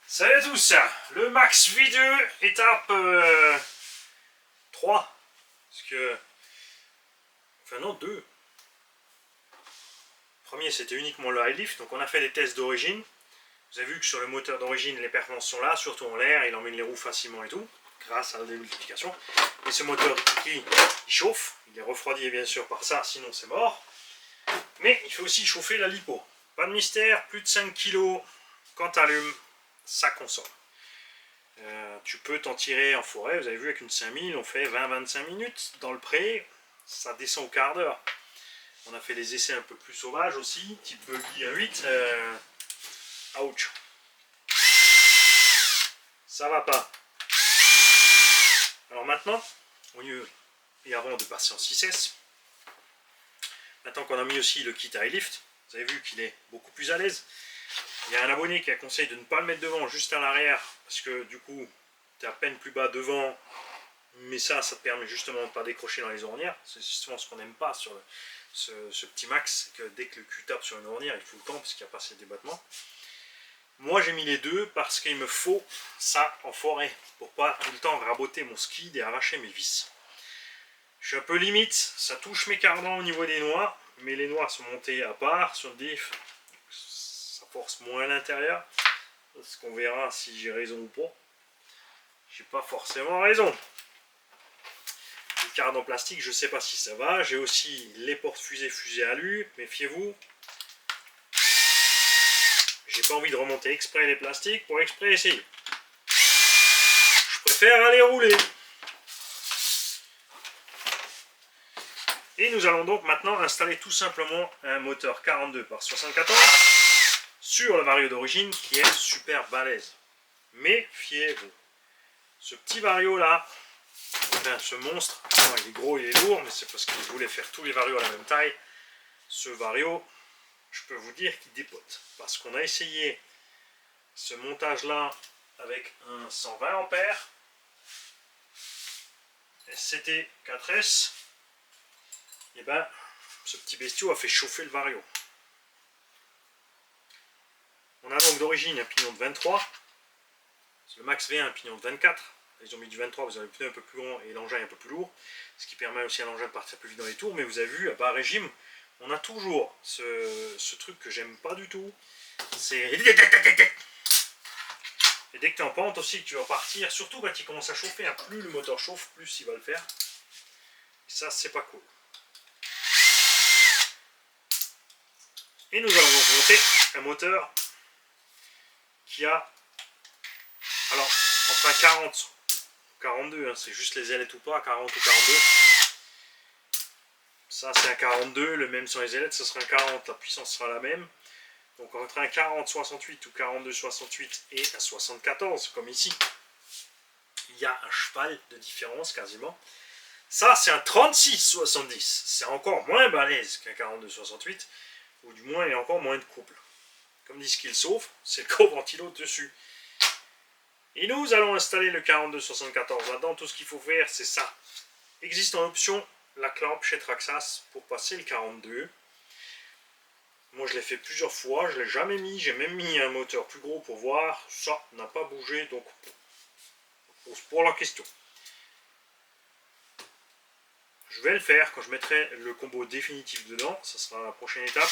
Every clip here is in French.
Salut à tous, le Max V2 étape 3, parce que, enfin non 2. Le premier c'était uniquement le high lift, donc on a fait des tests d'origine. Vous avez vu que sur le moteur d'origine les performances sont là, surtout en l'air, il emmène les roues facilement et tout, grâce à la démultiplication. Et ce moteur il chauffe, il est refroidi bien sûr par ça, sinon c'est mort. Mais il fait aussi chauffer la lipo. Pas de mystère, plus de 5 kg quand tu allumes, ça consomme. Tu peux t'en tirer en forêt, vous avez vu avec une 5000 on fait 20-25 minutes dans le pré, ça descend au quart d'heure. On a fait des essais un peu plus sauvages aussi, type buggy à 8, ouch, ça va pas. Alors maintenant, au lieu et avant de passer en 6S, maintenant qu'on a mis aussi le kit high lift, vous avez vu qu'il est beaucoup plus à l'aise. Il y a un abonné qui a conseillé de ne pas le mettre devant, juste à l'arrière, parce que du coup tu es à peine plus bas devant, mais ça te permet justement de ne pas décrocher dans les ornières. C'est justement ce qu'on n'aime pas sur ce petit Max, c'est que dès que le cul tape sur une ornière, il faut le temps parce qu'il n'y a pas assez de débattement. Moi j'ai mis les deux parce qu'il me faut ça en forêt, pour pas tout le temps raboter mon skid et arracher mes vis. Je suis un peu limite, ça touche mes cardans au niveau des noix, mais les noix sont montées à part sur le diff, ça force moins à l'intérieur, parce qu'on verra si j'ai raison ou pas. J'ai pas forcément raison. Le cardan plastique, je sais pas si ça va. J'ai aussi les porte-fusées alu, méfiez-vous. J'ai pas envie de remonter exprès les plastiques pour exprès essayer. Je préfère aller rouler. Et nous allons donc maintenant installer tout simplement un moteur 42 par 74 sur le Vario d'origine qui est super balèze. Mais fiez-vous, ce petit Vario là, enfin, ce monstre, non, il est gros, il est lourd, mais c'est parce qu'il voulait faire tous les Varios à la même taille. Ce Vario, je peux vous dire qu'il dépote. Parce qu'on a essayé ce montage là avec un 120 ampères SCT 4S. Et ben, ce petit bestiau a fait chauffer le Vario. On a donc d'origine un pignon de 23. Le Max V1 un pignon de 24. Ils ont mis du 23, vous avez le pneu un peu plus grand et l'engin un peu plus lourd, ce qui permet aussi à l'engin de partir plus vite dans les tours. Mais vous avez vu, à bas régime, on a toujours ce truc que j'aime pas du tout. C'est... Et dès que tu es en pente aussi, que tu vas partir, surtout quand il commence à chauffer, plus le moteur chauffe, plus il va le faire. Et ça, c'est pas cool. Et nous allons donc monter un moteur qui a... Alors, entre un 40 42, hein, c'est juste les ailettes ou pas, 40 ou 42. Ça c'est un 42, le même sur les ailettes, ce sera un 40, la puissance sera la même. Donc entre un 40-68 ou 42-68 et un 74, comme ici, il y a un cheval de différence quasiment. Ça c'est un 36-70, c'est encore moins balèze qu'un 42-68, ou du moins il y a encore moins de couple. Comme dit Skillsoft, c'est le co-ventilo dessus. Et nous allons installer le 42-74 là-dedans. Tout ce qu'il faut faire, c'est ça. Existe en option la clampe chez Traxxas pour passer le 42. Moi, je l'ai fait plusieurs fois. Je ne l'ai jamais mis. J'ai même mis un moteur plus gros pour voir. Ça n'a pas bougé. Donc, on se pose la question. Je vais le faire quand je mettrai le combo définitif dedans. Ça sera la prochaine étape.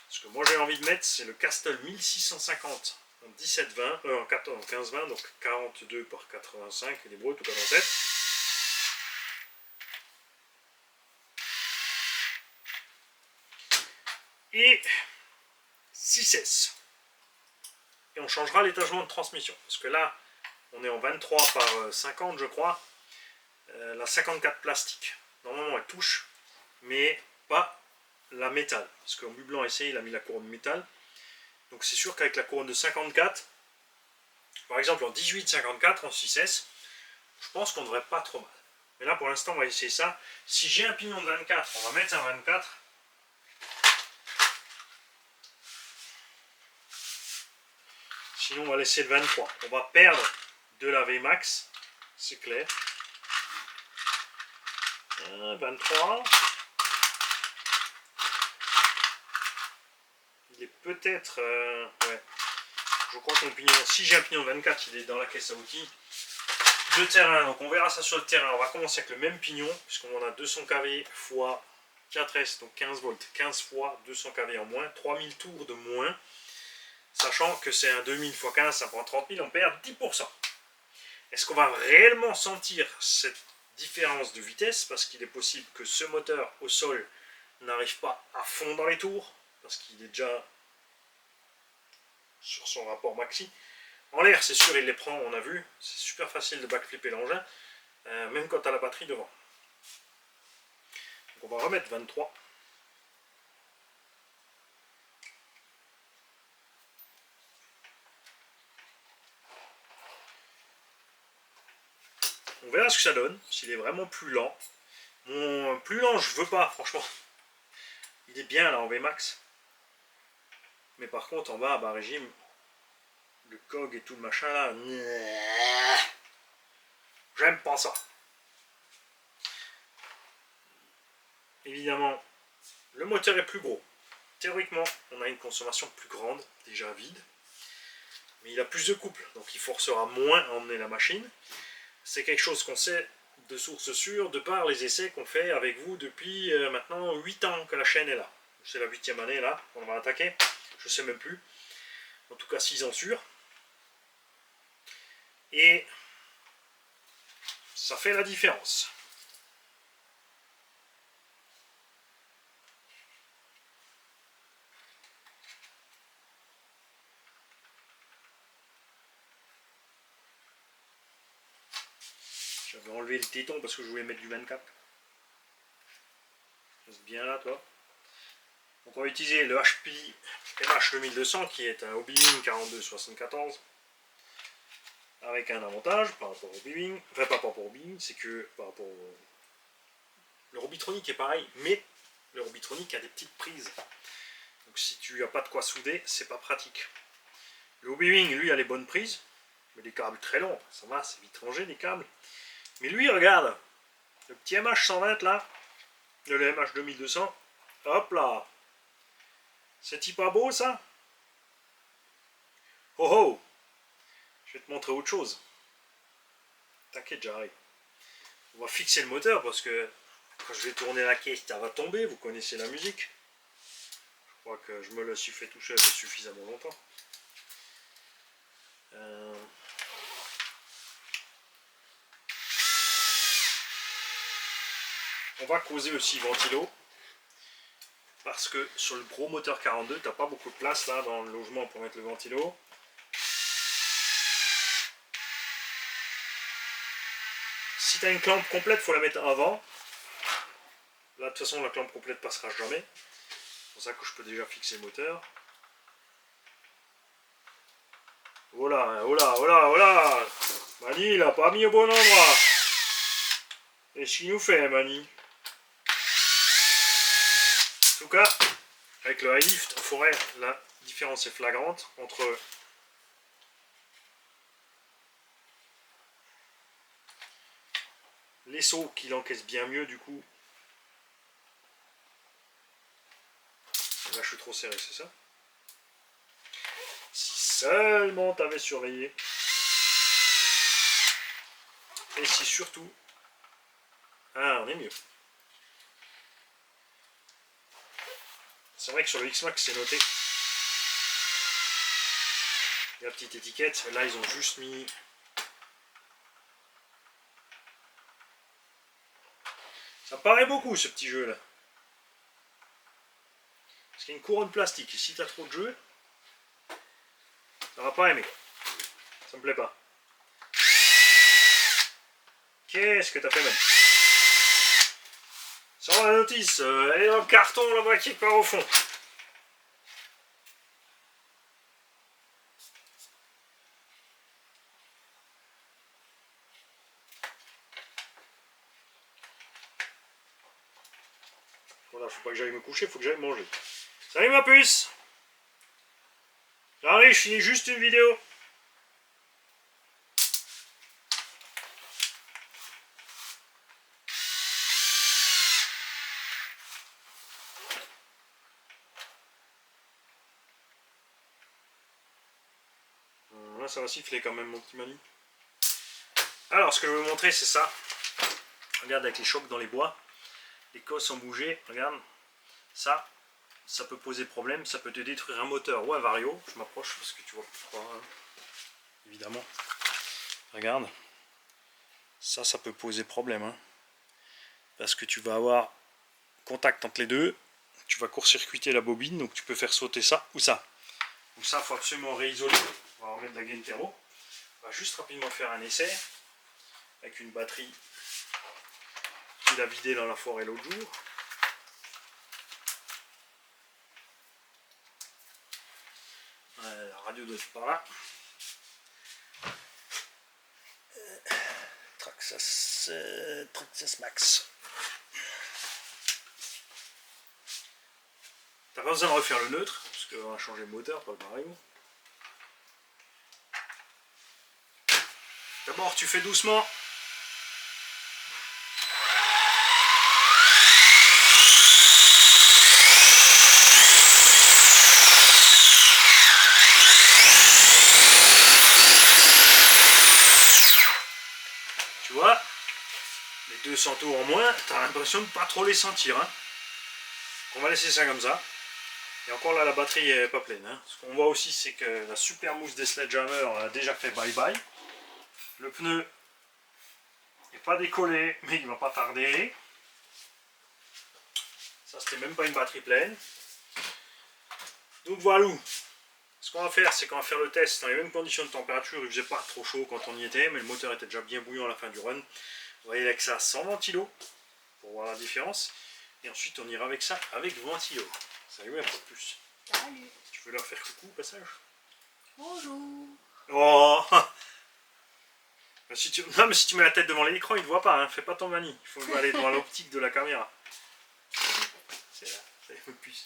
Ce que moi, j'ai envie de mettre, c'est le Castle 1650. En 17-20, en 15-20, donc 42 par 85, il est brut ou 87. Et 6S. Et on changera l'étagement de transmission. Parce que là, on est en 23 par 50, je crois. La 54 plastique. Normalement, elle touche, mais pas la métal. Parce qu'en Blanc essai, il a mis la couronne métal. Donc c'est sûr qu'avec la couronne de 54, par exemple en 18-54, en 6S, je pense qu'on ne devrait pas trop mal. Mais là pour l'instant on va essayer ça. Si j'ai un pignon de 24, on va mettre un 24. Sinon on va laisser le 23. On va perdre de la VMAX, c'est clair. 23. Il est peut-être... ouais. je crois que mon pignon, si j'ai un pignon 24, il est dans la caisse à outils. De terrain, donc on verra ça sur le terrain. On va commencer avec le même pignon, puisqu'on a 200 kV x 4S, donc 15 volts, 15 fois 200 kV en moins, 3000 tours de moins, sachant que c'est un 2000 x 15, ça prend 30 000, on perd 10%. Est-ce qu'on va réellement sentir cette différence de vitesse? Parce qu'il est possible que ce moteur au sol n'arrive pas à fond dans les tours, parce qu'il est déjà sur son rapport maxi. En l'air, c'est sûr, il les prend, on a vu. C'est super facile de backflipper l'engin, même quand tu as la batterie devant. Donc on va remettre 23. On verra ce que ça donne, s'il est vraiment plus lent. Mon plus lent, je veux pas, franchement. Il est bien là en Vmax. Mais par contre, en bas, à bas régime, le cog et tout le machin là, j'aime pas ça. Évidemment, le moteur est plus gros. Théoriquement, on a une consommation plus grande, déjà vide. Mais il a plus de couple, donc il forcera moins à emmener la machine. C'est quelque chose qu'on sait de source sûre, de par les essais qu'on fait avec vous depuis maintenant 8 ans que la chaîne est là. C'est la 8e année là, qu'on va attaquer. Je sais même plus. En tout cas 6 ans sûrs. Et ça fait la différence. J'avais enlevé le téton parce que je voulais mettre du 24. Reste bien là, toi. Donc on va utiliser le HP MH 2200 qui est un Obi-Wan 4274. Avec un avantage par rapport au Obi-Wan. Enfin, pas par rapport au Obi-Wan, c'est que par rapport au... Le Robitronic est pareil, mais le Robitronic a des petites prises. Donc si tu n'as pas de quoi souder, c'est pas pratique. Le Obi-Wan, lui, a les bonnes prises, mais des câbles très longs. Ça va, c'est vite rangé, les câbles. Mais lui, regarde, le petit MH120 là, le MH 2200, hop là. C'est-il pas beau ça? Oh oh! Je vais te montrer autre chose. T'inquiète, j'arrive. On va fixer le moteur parce que quand je vais tourner la caisse, ça va tomber. Vous connaissez la musique. Je crois que je me le suis fait tout seul suffisamment longtemps. On va causer aussi ventilo. Parce que sur le gros moteur 42, t'as pas beaucoup de place là dans le logement pour mettre le ventilo. Si tu as une clampe complète, il faut la mettre avant. Là, de toute façon, la clampe complète passera jamais. C'est pour ça que je peux déjà fixer le moteur. Voilà, voilà, voilà, voilà. Mani, il a pas mis au bon endroit. Qu'est-ce qu'il nous fait, Mani? En tout cas, avec le high lift en forêt, la différence est flagrante entre les sauts qui l'encaissent bien mieux du coup. Là je suis trop serré, c'est ça? Si seulement t'avais surveillé. Et si surtout... Ah, on est mieux. C'est vrai que sur le X-Max c'est noté. La petite étiquette, là ils ont juste mis... Ça paraît beaucoup ce petit jeu là. Parce qu'il y a une couronne plastique. Et si t'as trop de jeu, ça va pas aimer. Ça me plaît pas. Qu'est-ce que t'as fait, même? Sans la notice, elle est dans le carton là-bas qui part au fond. Voilà, faut pas que j'aille me coucher, faut que j'aille manger. Salut ma puce! J'arrive, je finis juste une vidéo. Là, ça va siffler quand même, mon petit Manu. Alors, ce que je veux vous montrer, c'est ça. Regarde avec les chocs dans les bois. Les cosses ont bougé. Regarde. Ça peut poser problème. Ça peut te détruire un moteur ou un vario. Je m'approche parce que tu vois pas, hein. Évidemment. Regarde. Ça peut poser problème. Hein. Parce que tu vas avoir contact entre les deux. Tu vas court-circuiter la bobine. Donc, tu peux faire sauter ça ou ça. Donc ça, il faut absolument réisoler. On va remettre de la gaine thermo. On va juste rapidement faire un essai avec une batterie qu'il a vidée dans la forêt l'autre jour. La radio doit être par là. Traxxas Max. T'as pas besoin de refaire le neutre, parce qu'on va changer le moteur, pas le vario. D'abord, tu fais doucement. Tu vois, les 200 tours en moins, tu as l'impression de pas trop les sentir. Hein. On va laisser ça comme ça. Et encore là, la batterie est pas pleine. Hein. Ce qu'on voit aussi, c'est que la super mousse des Sledgehammer a déjà fait bye-bye. Le pneu n'est pas décollé, mais il va pas tarder. Ça, c'était même pas une batterie pleine. Donc voilà. Ce qu'on va faire, c'est qu'on va faire le test dans les mêmes conditions de température. Il faisait pas trop chaud quand on y était, mais le moteur était déjà bien bouillant à la fin du run. Vous voyez avec ça sans ventilo, pour voir la différence. Et ensuite, on ira avec ça avec ventilo. Salut un peu plus. Salut. Tu veux leur faire coucou au passage? Bonjour. Oh. Non, mais si tu mets la tête devant l'écran, il ne te voit pas. Hein. Fais pas ton manie. Il faut aller devant l'optique de la caméra. C'est là. C'est un peu plus.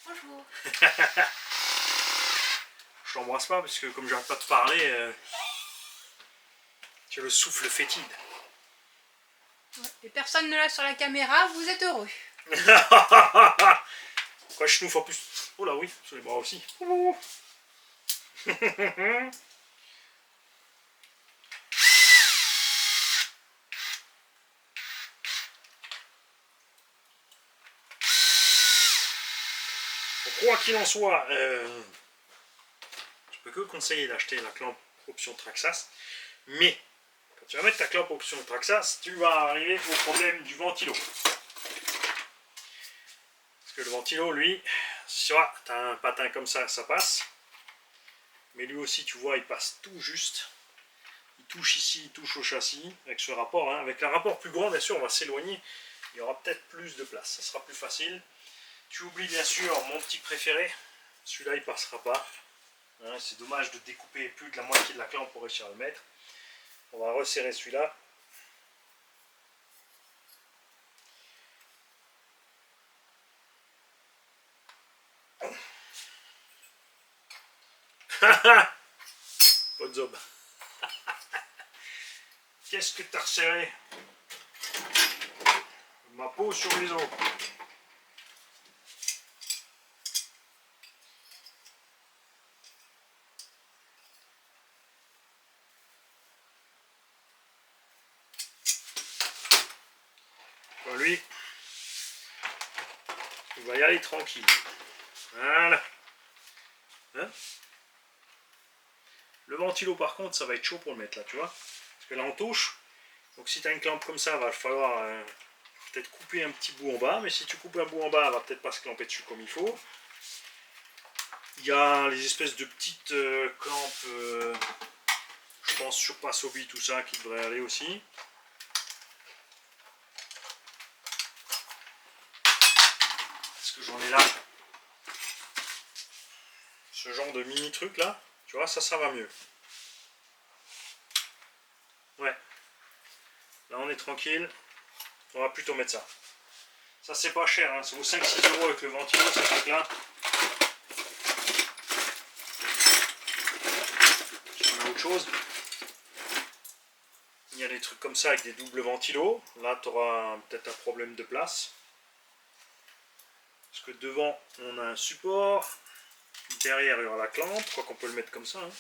Bonjour. Je t'embrasse pas parce que comme j'arrête pas de parler, tu as le souffle fétide. Ouais. Et personne ne l'a sur la caméra, vous êtes heureux. Quoi, je snouffe en plus. Oh là oui, sur les bras aussi. Quoi qu'il en soit, je peux que conseiller d'acheter la clampe option Traxxas, mais quand tu vas mettre ta clampe option Traxxas, tu vas arriver au problème du ventilo. Parce que le ventilo, lui, soit tu as un patin comme ça passe, mais lui aussi, tu vois, il passe tout juste. Il touche ici, il touche au châssis, avec ce rapport. Hein. Avec un rapport plus grand, bien sûr, on va s'éloigner. Il y aura peut-être plus de place, ça sera plus facile. Tu oublies bien sûr mon petit préféré. Celui-là, il passera pas. Hein, c'est dommage de découper plus de la moitié de la clampe pour réussir à le mettre. On va resserrer celui-là. Pas de zob. Qu'est-ce que t'as resserré? Ma peau sur les os. Bon, lui, il va y aller tranquille. Voilà. Hein? Le ventilo, par contre, ça va être chaud pour le mettre là, tu vois. Parce que là, on touche. Donc, si tu as une clampe comme ça, il va falloir peut-être couper un petit bout en bas. Mais si tu coupes un bout en bas, elle va peut-être pas se clamper dessus comme il faut. Il y a les espèces de petites clampes, je pense, surpasse hobby, tout ça, qui devraient aller aussi. Parce que j'en ai là. Ce genre de mini truc là. Tu vois, ça va mieux. Ouais. Là, on est tranquille. On va plutôt mettre ça. Ça, c'est pas cher. Hein. Ça vaut 5-6 € avec le ventilo, ce truc-là. On a autre chose. Il y a des trucs comme ça avec des doubles ventilos. Là, tu auras peut-être un problème de place. Parce que devant, on a un support. Derrière, il y aura la clampe. Je crois qu'on peut le mettre comme ça. Hein.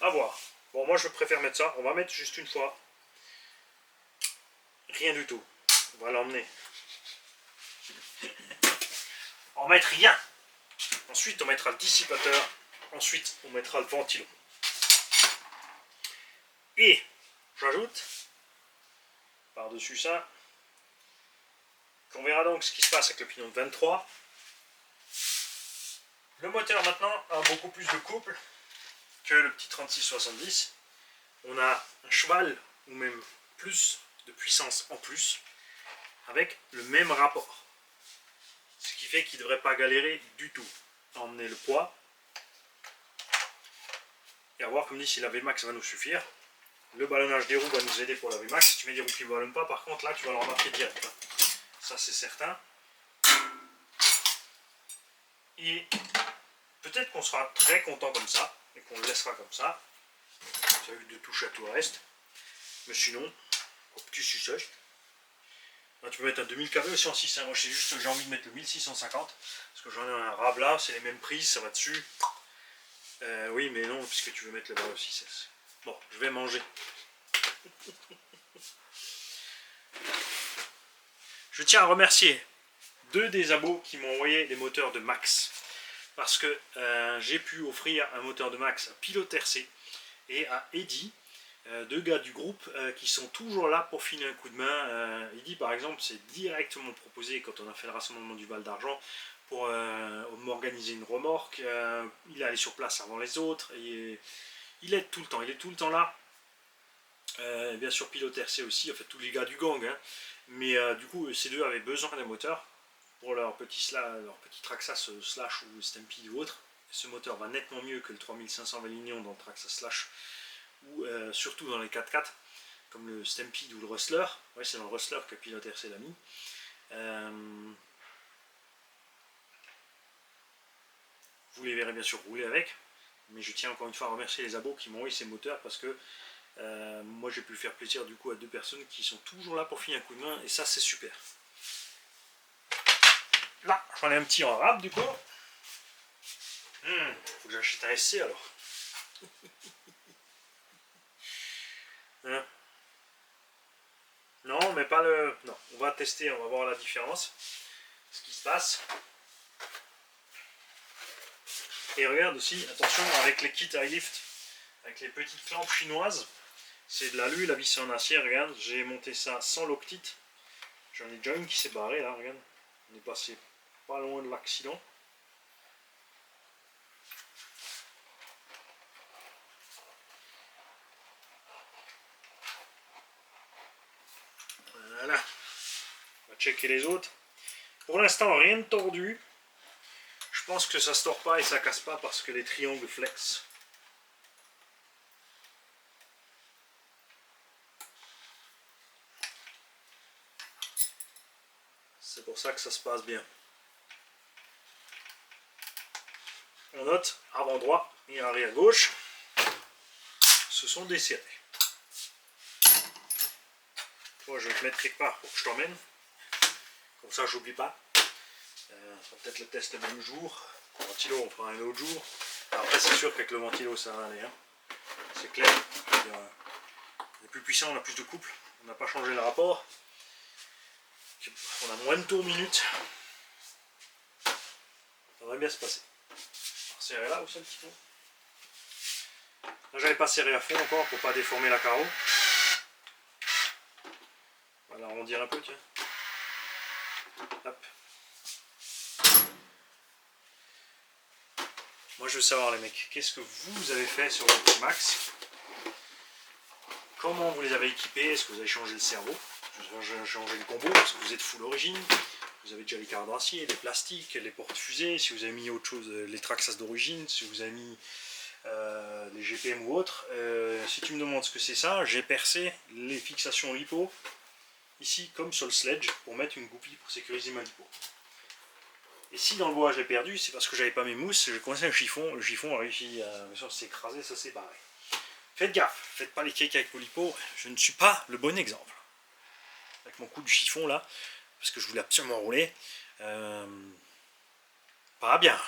À voir. Bon, moi je préfère mettre ça. On va mettre juste une fois. Rien du tout. On va l'emmener. On va mettre rien. Ensuite, on mettra le dissipateur. Ensuite, on mettra le ventilo. Et j'ajoute, par-dessus ça, qu'on verra donc ce qui se passe avec le pignon de 23. Le moteur maintenant a beaucoup plus de couple que le petit 3670. On a un cheval ou même plus de puissance en plus avec le même rapport. Ce qui fait qu'il ne devrait pas galérer du tout à emmener le poids. Et à voir, comme dit, si la VMAX va nous suffire. Le ballonnage des roues va nous aider pour la VMAX. Si tu mets des roues qui ne ballonnent pas, par contre, là, tu vas le remarquer direct. Ça, c'est certain. Et peut-être qu'on sera très content comme ça, et qu'on le laissera comme ça. Ça a eu de touche à tout le reste. Mais sinon, au petit sucette. Là, tu peux mettre un 2000 kV aussi en 6. Moi, j'ai envie de mettre le 1650. Parce que j'en ai un Rabla, c'est les mêmes prises, ça va dessus. Oui, mais non, puisque tu veux mettre le bras aussi. Bon, je vais manger. Je tiens à remercier 2 des abos qui m'ont envoyé les moteurs de Max. Parce que j'ai pu offrir un moteur de Max à Pilote RC et à Eddy, 2 gars du groupe qui sont toujours là pour filer un coup de main. Eddy, par exemple, s'est directement proposé quand on a fait le rassemblement du Val d'Argent pour m'organiser une remorque. Il est allé sur place avant les autres. Et il aide tout le temps. Il est tout le temps là. Bien sûr, Pilote RC aussi, en fait tous les gars du gang. Hein. Mais du coup, ces 2 avaient besoin d'un moteur pour leur petit Traxxas Slash ou Stampede ou autre. Ce moteur va nettement mieux que le 3500 Valignon dans le Traxxas Slash ou surtout dans les 4x4 comme le Stampede ou le Rustler. Ouais, c'est dans le Rustler que Pilote RC l'a mis. Vous les verrez bien sûr rouler avec, mais je tiens encore une fois à remercier les abos qui m'ont envoyé ces moteurs parce que moi j'ai pu faire plaisir du coup à 2 personnes qui sont toujours là pour filer un coup de main et ça c'est super. Là j'en ai un petit en rab du coup. Faut que j'achète un SC alors. Hein? Non mais pas le... Non, on va tester, on va voir la différence. Ce qui se passe. Et regarde aussi, attention avec les kits iLift, avec les petites clampes chinoises. C'est de l'alu, la vis est en acier, regarde, j'ai monté ça sans Loctite. J'en ai déjà une qui s'est barrée là, regarde. On est passé pas loin de l'accident. Voilà. On va checker les autres. Pour l'instant, rien de tordu. Je pense que ça se tord pas et ça casse pas parce que les triangles flex. C'est pour ça que ça se passe bien. On note avant droit et arrière gauche se sont desserrés. Toi, je vais te mettre quelque part pour que je t'emmène. Comme ça, j'oublie pas. On va peut-être le test le même jour. Le ventilo, on fera un autre jour. Alors après, c'est sûr qu'avec le ventilo, ça va aller. Hein. C'est clair. On est plus puissant, on a plus de couple. On n'a pas changé le rapport. On a moins de tours minute. Ça devrait bien se passer. Alors, serrer là aussi un petit peu. Là, j'avais pas serré à fond encore pour pas déformer la carreau. On va l'arrondir un peu, tiens. Hop. Moi, je veux savoir, les mecs, qu'est-ce que vous avez fait sur votre Max? Comment vous les avez équipés? Est-ce que vous avez changé le cerveau? Changé le combo parce que vous êtes full origine. Vous avez déjà les cartes d'acier, les plastiques, les portes fusées. Si vous avez mis autre chose, les Traxxas d'origine, si vous avez mis les GPM ou autre. Si tu me demandes ce que c'est ça, j'ai percé les fixations lipo ici comme sur le sledge pour mettre une goupille pour sécuriser ma lipo. Et si dans le bois j'ai perdu, c'est parce que j'avais pas mes mousses, j'ai commencé un chiffon, le chiffon a réussi à s'écraser, ça s'est barré. Faites gaffe, faites pas les cakes avec vos lipos, je ne suis pas le bon exemple. Avec mon coup de chiffon là, parce que je voulais absolument rouler, pas bien.